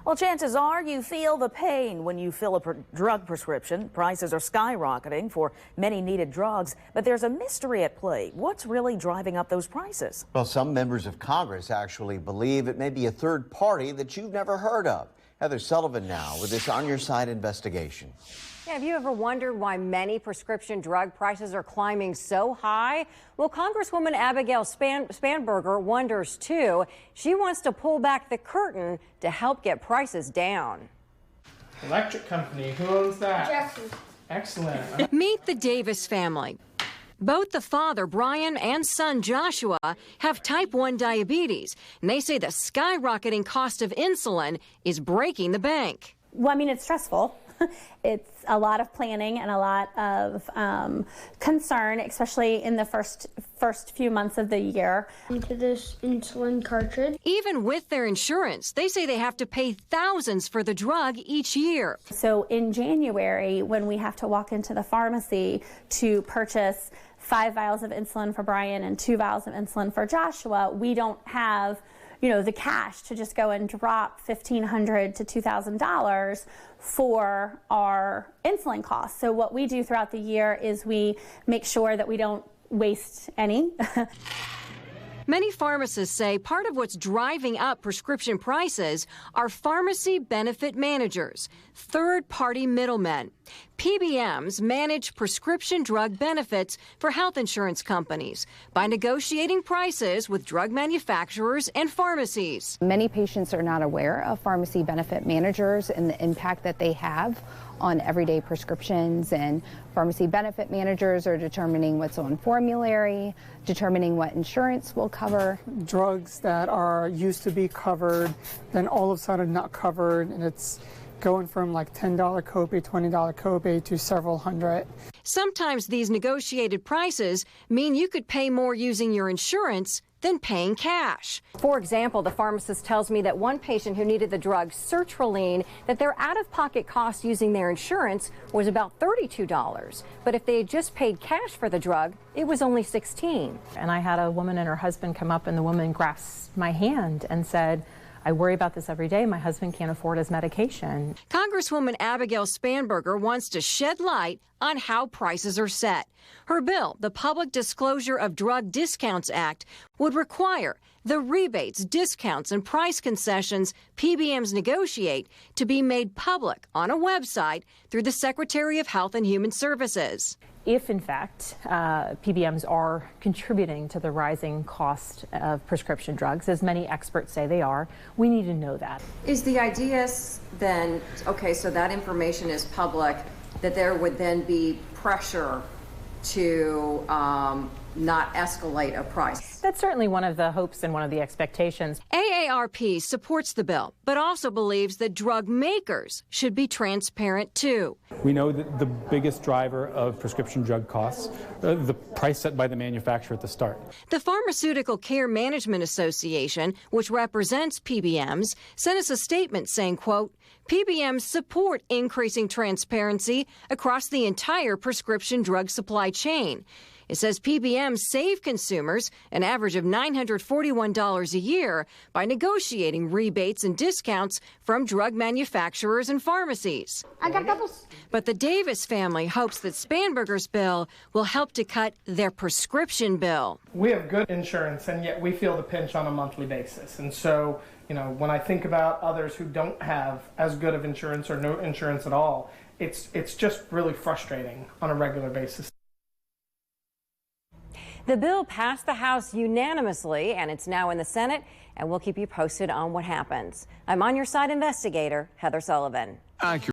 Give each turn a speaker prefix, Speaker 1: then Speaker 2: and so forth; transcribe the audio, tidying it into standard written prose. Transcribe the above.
Speaker 1: Well, chances are you feel the pain when you fill a drug prescription. Prices are skyrocketing for many needed drugs, but there's a mystery at play. What's really driving up those prices?
Speaker 2: Well, some members of Congress actually believe it may be a third party that you've never heard of. Heather Sullivan now with this On Your Side investigation.
Speaker 3: Yeah, have you ever wondered why many prescription drug prices are climbing so high? Well, Congresswoman Abigail Spanberger wonders too. She wants to pull back the curtain to help get prices down.
Speaker 4: Electric company, who owns that?
Speaker 5: Jesse.
Speaker 4: Excellent.
Speaker 3: Meet the Davis family. Both the father, Brian, and son, Joshua, have type 1 diabetes, and they say the skyrocketing cost of insulin is breaking the bank.
Speaker 5: Well, I mean, it's stressful. It's a lot of planning and a lot of concern, especially in the first few months of the year.
Speaker 6: Into this insulin cartridge.
Speaker 3: Even with their insurance, they say they have to pay thousands for the drug each year.
Speaker 5: So in January, when we have to walk into the pharmacy to purchase 5 vials of insulin for Brian and 2 vials of insulin for Joshua, we don't have the cash to just go and drop $1,500 to $2,000 for our insulin costs. So what we do throughout the year is we make sure that we don't waste any.
Speaker 3: Many pharmacists say part of what's driving up prescription prices are pharmacy benefit managers, third-party middlemen. PBMs manage prescription drug benefits for health insurance companies by negotiating prices with drug manufacturers and pharmacies.
Speaker 7: Many patients are not aware of pharmacy benefit managers and the impact that they have on everyday prescriptions, and pharmacy benefit managers are determining what's on formulary, determining what insurance will cover.
Speaker 8: Drugs that are used to be covered, then all of a sudden not covered, and it's going from like $10 copay, $20 copay to several hundred.
Speaker 3: Sometimes these negotiated prices mean you could pay more using your insurance than paying cash. For example, the pharmacist tells me that one patient who needed the drug sertraline, that their out-of-pocket cost using their insurance was about $32. But if they had just paid cash for the drug, it was only $16.
Speaker 9: And I had a woman and her husband come up, and the woman grasped my hand and said, "I worry about this every day. My husband can't afford his medication."
Speaker 3: Congresswoman Abigail Spanberger wants to shed light on how prices are set. Her bill, the Public Disclosure of Drug Discounts Act, would require the rebates, discounts, and price concessions PBMs negotiate to be made public on a website through the Secretary of Health and Human Services.
Speaker 9: If, in fact, PBMs are contributing to the rising cost of prescription drugs, as many experts say they are, we need to know that.
Speaker 3: Is the idea then, okay, so that information is public, that there would then be pressure to not escalate a price?
Speaker 9: That's certainly one of the hopes and one of the expectations.
Speaker 3: AARP supports the bill, but also believes that drug makers should be transparent too.
Speaker 10: We know that the biggest driver of prescription drug costs, the price set by the manufacturer at the start.
Speaker 3: The Pharmaceutical Care Management Association, which represents PBMs, sent us a statement saying, quote, PBMs support increasing transparency across the entire prescription drug supply chain. It says PBMs save consumers an average of $941 a year by negotiating rebates and discounts from drug manufacturers and pharmacies.
Speaker 6: I got doubles.
Speaker 3: But the Davis family hopes that Spanberger's bill will help to cut their prescription bill.
Speaker 4: We have good insurance, and yet we feel the pinch on a monthly basis. And so, when I think about others who don't have as good of insurance or no insurance at all, it's just really frustrating on a regular basis.
Speaker 3: The bill passed the House unanimously, and it's now in the Senate, and we'll keep you posted on what happens. I'm On Your Side investigator Heather Sullivan.